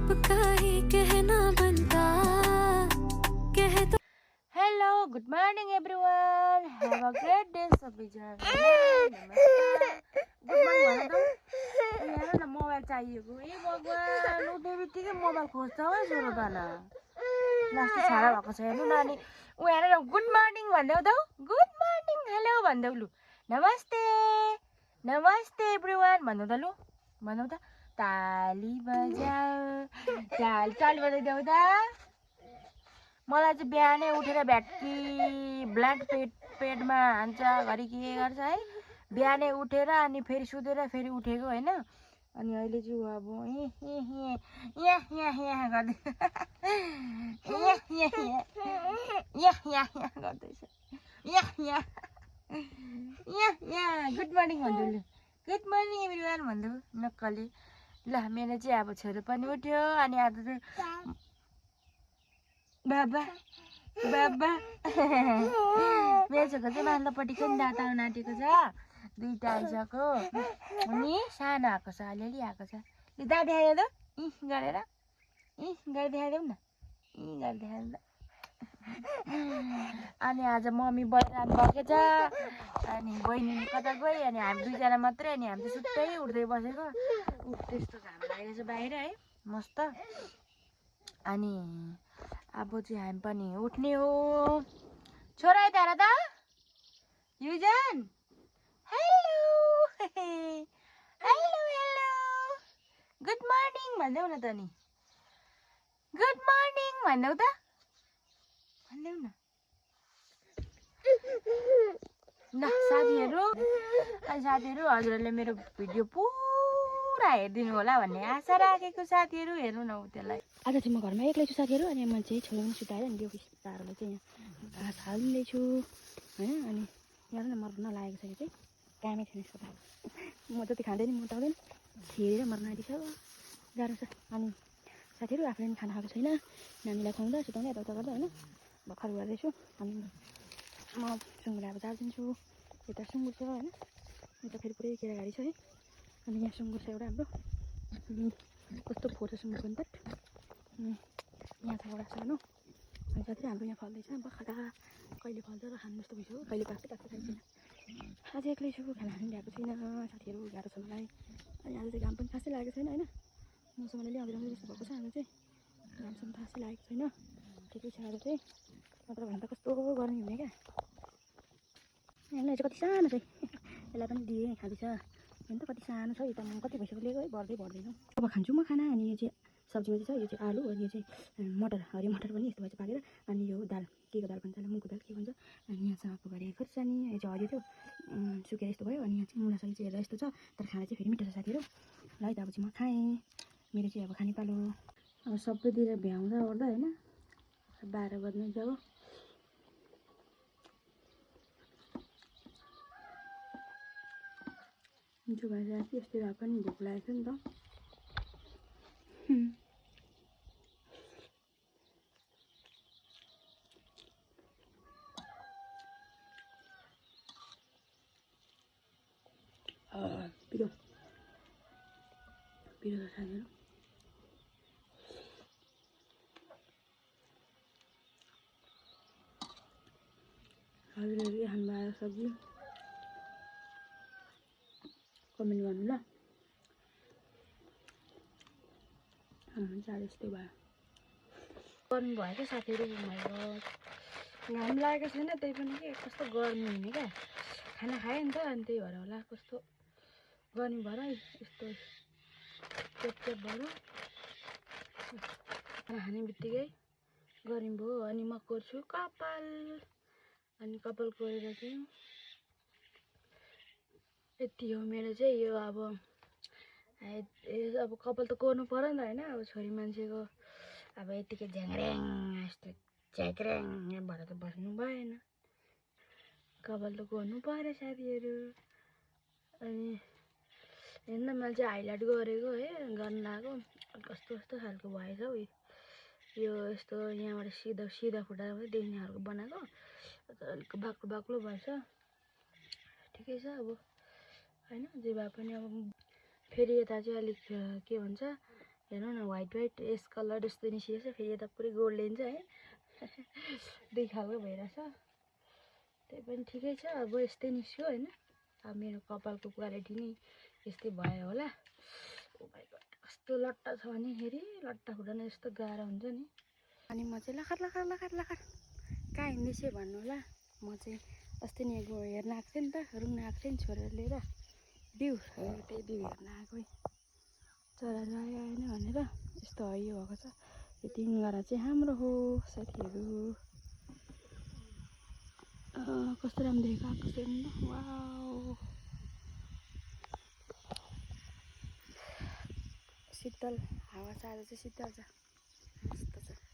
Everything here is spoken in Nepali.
सबका ही कहना बनता कह दो। Hello good morning everyone have a great day सबैजना नमस्कार गुड मर्निङ भन त हेर न मोबाइल चाहिएको ए भगवान उठ्ने बित्तिकै मोबाइल खोज्छ है छोरो त न लास्ट छाडा भएको छ हेर्नु नानी ऊ हेर न गुड मर्निङ भन्देऊ त गुड मर्निङ हेलो भन्देऊ लु नमस्ते नमस्ते एभ्रिवान भन्नु त लु भन्नु त ताली बजाऊ ताली बजाइदेऊ त मलाई चाहिँ बिहानै उठेर भ्याट्की ब्ल्याङ्क पेडमा हान्छ घरि के गर्छ है बिहानै उठेर अनि फेरि सुतेर फेरि उठेको होइन अनि अहिले चाहिँ अब यहाँ गर्दै गर्दैछ यहाँ गुड मर्निङ भन्दै लु गुड मर्निङ एभ्रिवान भन्दै नक्कली ल मेरो चाहिँ अब छोरो पनि उठ्यो अनि आज चाहिँ बाबा बाबा मेरो छोरीको चाहिँ माथिल्लोपट्टिको नि दाँत आउनु आँटेको छ दुईवटा आइसक्यो अनि सानो आएको छ अलिअलि आएको छ यो दाँत देखाइदेऊ त गरेर गरेर देखाइदेऊ न गरेर देखाइदेऊ त अनि आज मम्मी बहिनी भएको छ अनि बहिनी कता गयो अनि हामी दुईजना मात्रै अनि हामी चाहिँ सुत्तै उठ्दै बसेको त्यस्तो घाम लागेको छ बाहिर है मस्त अनि अब चाहिँ हामी पनि उठ्ने हो छोरा यता हेर त युजन hello hello hello good morning भन्देऊ न त नि गुड मर्निङ भन्देऊ त भन्देऊ न ल साथीहरू अनि साथीहरू हजुरहरूले मेरो भिडियो पुरा हेरिदिनु होला भन्ने आशा राखेको साथीहरू हेर्नु न त्यसलाई आज चाहिँ म घरमा एक्लै छु साथीहरू अनि म चाहिँ छोरा पनि सुताएर अनि यो तारोलाई चाहिँ यहाँ घाँस हालिँदैछु होइन अनि यहाँ न मर्न लागेको छ यो चाहिँ कामै छैन यसको त म जति खाँदैन मोटाउँदैन छिरेर मर्न आँटिछ गाह्रो छ अनि साथीहरू आफूले पनि खाना खाएको छैन नानीलाई खुवाउँदा सुताउँदा यताउता गर्दा होइन भर्खर गर्दैछु अनि म सुँगुर अब झारिदिन्छु यता सुँगुर छ होइन यता फेरि पुरै केराघारी छ है अनि यहाँ सुँगुर छ एउटा हाम्रो कस्तो फोटो सुँगुर पनि त यहाँ छ एउटा सानो अनि साथी हाम्रो यहाँ फल्दैछ बखरा कहिले फल्छ र खानु जस्तो भइसक्यो कहिले पाक्छ खाइदिनु आज एक्लै छु खाना खानु ल्याएको छैन साथीहरू गाह्रो छ मलाई अनि आज चाहिँ घाम पनि खासै लागेको छैन होइन मौसम अलिअलि आउँदै जस्तो भएको छ हाम्रो चाहिँ घामसम्म खासै लागेको छैन ठिकै छ आज चाहिँ नत्र भने त कस्तो गर्मी हुने क्या यसलाई चाहिँ कति सानो छ यसलाई पनि दिएँ खाँदैछ होइन त कति सानो छ यो त म कति भइसक्यो लिएको है बढ्दै बढ्दैन अब खान्छु म खाना अनि यो चाहिँ सब्जीमा चाहिँ छ यो चाहिँ आलु अनि यो चाहिँ मटर हरियो मटर पनि यस्तो भएछ पाकेर अनि यो दाल के को दाल भन्छ मुगको दाल के भन्छ अनि यहाँ चाहिँ अर्को घरि खोर्सानी यो चाहिँ हरियो थियो सुकेर यस्तो भयो अनि यहाँ चाहिँ मुलासरी चाहिँ हेर्दा यस्तो छ तर खाना चाहिँ फेरि मिठो छ साथीहरू ल है त अब चाहिँ म खाएँ मेरो चाहिँ अब खाने पालो अब सबैतिर भ्याउँदा ओर्दा होइन 12 बज्ने जाऊ मिठो भइरहेको थियो यस्तै भए पनि भोक लागेको थियो नि त पिरो पिरो छ साथीहरू हजुरहरू के खानु भयो सब्जी कमेन्ट गर्नु ल हाम्रो चाहिँ यस्तै भयो गर्मी भयो क्या साथीहरू घाम लागेको छैन त्यही पनि के कस्तो गर्मी हुने क्या खाना खाएँ नि त अनि त्यही भएर होला कस्तो गर्मी भएर यस्तो चेपचेप भएर खाना खाने बित्तिकै गर्मी भयो अनि म कोर्छु कपाल अनि कपाल कोरेर चाहिँ यति हो मेरो चाहिँ यो अब कपाल त कोर्नु पर्यो नि त होइन अब छोरी मान्छेको अब यतिकै झ्याङ्ग्र्याङ यस्तो झ्याक्र्याङ भएर त बस्नु भएन कपाल त कोर्नु पर्यो साथीहरू अनि हेर्न मैले चाहिँ हाइलाइट गरेको है गर्न लाग्यो कस्तो कस्तो खालको भएछ हौ यो यस्तो यहाँबाट सिधा सिधा खुट्टा देख्ने खालको बनाएको अलिक बाक्लो बाक्लो भएछ ठिकै छ अब होइन जे भए पनि अब फेरि यता चाहिँ अलिक के भन्छ हेर्नु न व्हाइट व्हाइट यस कलर जस्तो निस्किएको छ फेरि यता पुरै गोल्डन छ है दुई खालको भइरहेछ त्यही पनि ठिकै छ अब यस्तै निस्क्यो होइन अब मेरो कपालको क्वालिटी नै यस्तै भयो होला ओ माइ गॉड कस्तो लट्टा छ भने हेरि लट्टा फुटाउन यस्तो गाह्रो हुन्छ नि अनि म चाहिँ लखर लखर लखर लखर कहाँ हिँड्दैछु भन्नु होला म चाहिँ अस्ति नि हेर्न आएको थिएँ नि त रुङ्न आएको थिएँ नि छोरेर लिएर बिउ त्यही बिउ हेर्न आएको चराहरू आयो आएन भनेर यस्तो हरियो भएको छ यो तिनवटा चाहिँ हाम्रो हो साथीहरू कस्तो राम्रो देखेको आएको छ वाउ शीतल हावा छ आज चाहिँ शीतल छ मस्त छ